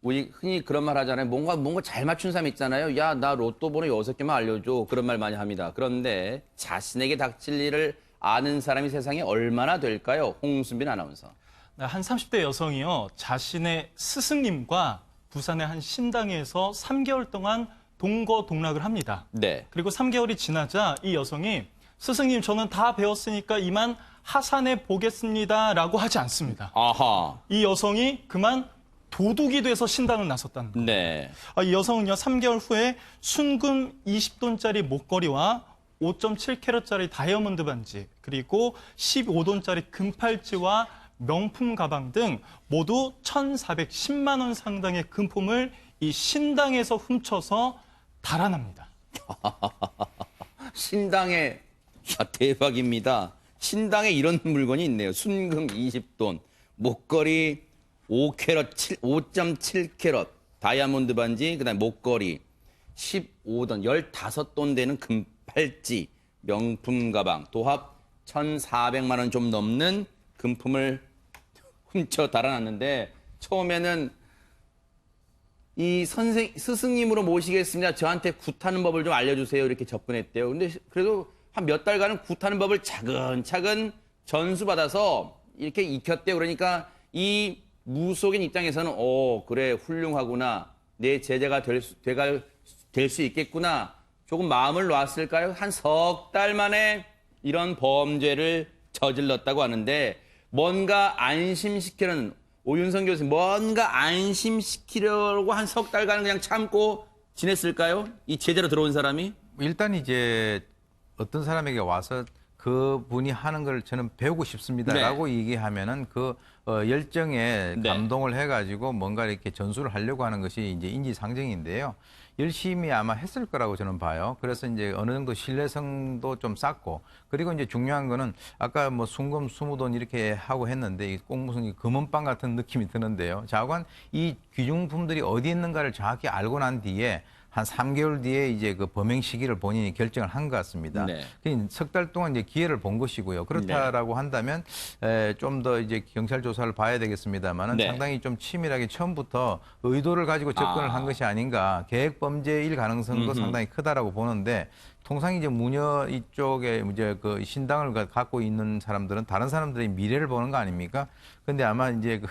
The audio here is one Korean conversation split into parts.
우리 흔히 그런 말 하잖아요. 뭔가 잘 맞춘 사람 있잖아요. 야, 나 로또 번호 6개만 알려줘. 그런 말 많이 합니다. 그런데 자신에게 닥칠 일을 아는 사람이 세상에 얼마나 될까요? 홍수빈 아나운서. 한 30대 여성이요. 자신의 스승님과 부산의 한 신당에서 3개월 동안 동거동락을 합니다. 네. 그리고 3개월이 지나자 이 여성이 스승님 저는 다 배웠으니까 이만 하산해 보겠습니다라고 하지 않습니다. 아하. 이 여성이 그만 도둑이 돼서 신당을 나섰다는 겁니다. 네. 이 여성은요, 3개월 후에 순금 20돈짜리 목걸이와 5.7캐럿짜리 다이아몬드 반지, 그리고 15돈짜리 금팔찌와 명품 가방 등 모두 1,410만 원 상당의 금품을 이 신당에서 훔쳐서 달아납니다. 신당에, 대박입니다. 신당에 이런 물건이 있네요. 순금 20돈, 목걸이 5.7캐럿, 다이아몬드 반지, 그다음에 목걸이 15돈, 15돈 되는 금팔찌, 명품 가방, 도합 1,400만 원 좀 넘는 금품을 훔쳐 달아났는데 처음에는 이 스승님으로 모시겠습니다. 저한테 굿하는 법을 좀 알려주세요. 이렇게 접근했대요. 근데 그래도 한 몇 달간은 굿하는 법을 차근차근 전수받아서 이렇게 익혔대요. 그러니까 이 무속인 입장에서는 그래 훌륭하구나. 내 제자가 될 수 있겠구나. 조금 마음을 놨을까요? 한 석 달 만에 이런 범죄를 저질렀다고 하는데 뭔가 안심시키려는 오윤성 교수님 뭔가 안심시키려고 한 석 달간 그냥 참고 지냈을까요? 이 제대로 들어온 사람이? 일단 이제 어떤 사람에게 와서 그분이 하는 걸 저는 배우고 싶습니다라고 얘기하면은 그 열정에 네. 감동을 해가지고 뭔가 이렇게 전수를 하려고 하는 것이 이제 인지상정인데요. 열심히 아마 했을 거라고 저는 봐요. 그래서 이제 어느 정도 신뢰성도 좀 쌓고 그리고 이제 중요한 거는 아까 뭐 순금 20돈 이렇게 하고 했는데 꼭 무슨 금은방 같은 느낌이 드는데요. 자관 이 귀중품들이 어디 있는가를 정확히 알고 난 뒤에 한 3개월 뒤에 이제 그 범행 시기를 본인이 결정을 한 것 같습니다. 네. 석 달 동안 이제 기회를 본 것이고요. 그렇다라고 한다면 좀 더 이제 경찰 조사를 봐야 되겠습니다만은 네. 상당히 좀 치밀하게 처음부터 의도를 가지고 접근을 한 것이 아닌가. 계획 범죄일 가능성도 상당히 크다라고 보는데 통상 이제 무녀 이쪽에 이제 그 신당을 갖고 있는 사람들은 다른 사람들의 미래를 보는 거 아닙니까? 근데 아마 이제 그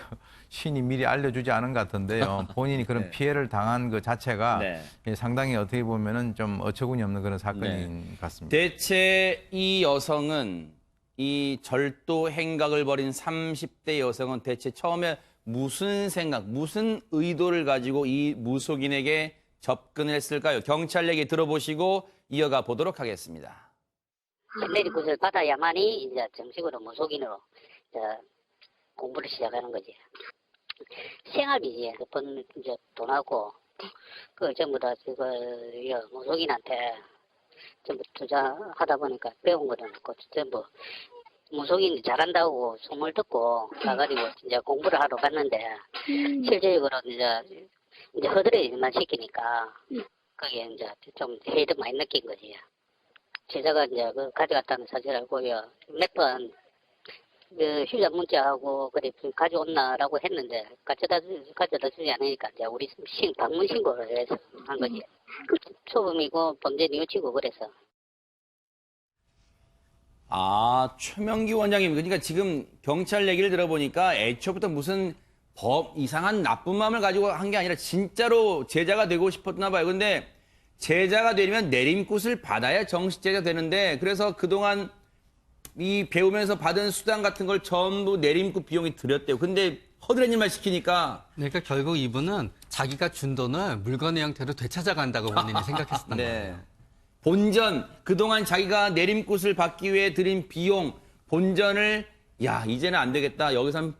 신이 미리 알려주지 않은 것 같은데요. 본인이 그런 네. 피해를 당한 그 자체가 네. 상당히 어떻게 보면은 좀 어처구니 없는 그런 사건인 것 같습니다. 대체 이 여성은 이 절도 행각을 벌인 30대 여성은 대체 처음에 무슨 생각, 무슨 의도를 가지고 이 무속인에게 접근을 했을까요? 경찰 얘기 들어보시고 이어가 보도록 하겠습니다. 신뢰리 굿을 받아야만이 이제 정식으로 무속인으로 이제 공부를 시작하는 거지. 생활비지, 이제 돈하고 그 전부 다 무속인한테 전부 투자하다 보니까 배운 거는 없고 전부 무속인이 잘한다고 소문을 듣고 가가지고 이제 공부를 하러 갔는데 실제적으로 이제 허드렛 일만 시키니까 거기에 이제 좀 해이도 많이 느낀 거지. 제자가 이제 그 가져갔다는 사실 알고요. 몇 번 그 휴자 문자하고 그래 가져온나라고 했는데 가져다 주지 않으니까 이제 우리 방문 신고를 해서 한 거지. 초범이고 범죄 뉘우치고 그래서. 최명기 원장님, 그러니까 지금 경찰 얘기를 들어보니까 애초부터 무슨 이상한 나쁜 마음을 가지고 한 게 아니라 진짜로 제자가 되고 싶었나 봐요. 근데 제자가 되려면 내림굿을 받아야 정식 제자 되는데 그래서 그동안 이 배우면서 받은 수당 같은 걸 전부 내림굿 비용이 들였대요. 근데 허드렛 일만 시키니까. 그러니까 결국 이분은 자기가 준 돈을 물건의 형태로 되찾아간다고 본인이 생각했었던 거예요. 본전, 그동안 자기가 내림굿을 받기 위해 들인 비용, 본전을 이제는 안 되겠다. 여기선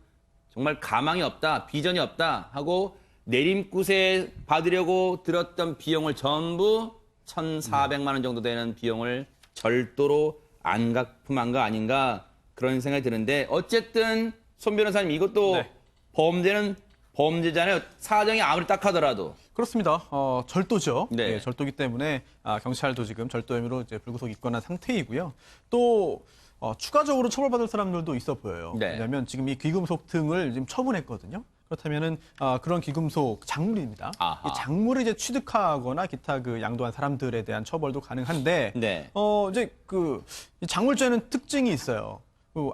정말 가망이 없다. 비전이 없다. 하고 내림굿에 받으려고 들었던 비용을 전부 1,400만 원 정도 되는 비용을 절도로 안각품한 거 아닌가 그런 생각이 드는데 어쨌든 손 변호사님 이것도 범죄는 범죄잖아요. 사정이 아무리 딱하더라도. 그렇습니다. 절도죠. 네. 예, 절도기 때문에 경찰도 지금 절도 혐의로 이제 불구속 입건한 상태이고요. 또 추가적으로 처벌받을 사람들도 있어 보여요. 네. 왜냐하면 지금 이 귀금속 등을 지금 처분했거든요. 그렇다면은 그런 귀금속 작물입니다. 아하. 이 작물을 이제 취득하거나 기타 그 양도한 사람들에 대한 처벌도 가능한데 네. 이제 이 작물죄는 특징이 있어요.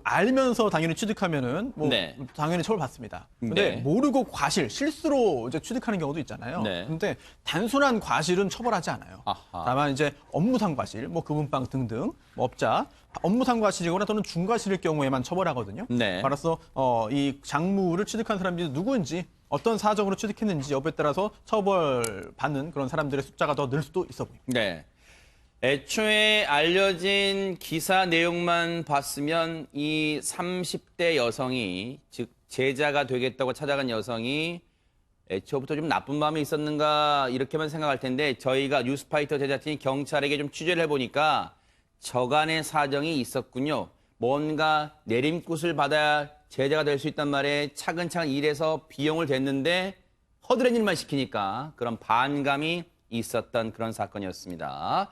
알면서 당연히 취득하면은 뭐 네. 당연히 처벌받습니다. 근데 네. 모르고 과실, 실수로 이제 취득하는 경우도 있잖아요. 네. 근데 단순한 과실은 처벌하지 않아요. 아하. 다만 이제 업무상 과실, 뭐 금은방 등등 뭐 업자 업무상 과실이거나 또는 중과실일 경우에만 처벌하거든요. 네. 따라서 이 작물을 취득한 사람들이 누구인지 어떤 사정으로 취득했는지 여부에 따라서 처벌받는 그런 사람들의 숫자가 더 늘 수도 있어 보입니다. 네. 애초에 알려진 기사 내용만 봤으면 이 30대 여성이, 즉 제자가 되겠다고 찾아간 여성이 애초부터 좀 나쁜 마음이 있었는가 이렇게만 생각할 텐데, 저희가 뉴스파이터 제작진이 경찰에게 좀 취재를 해보니까 저간의 사정이 있었군요. 뭔가 내림굿을 받아야 제자가 될 수 있단 말에 차근차근 일해서 비용을 댔는데 허드렛 일만 시키니까 그런 반감이 있었던 그런 사건이었습니다.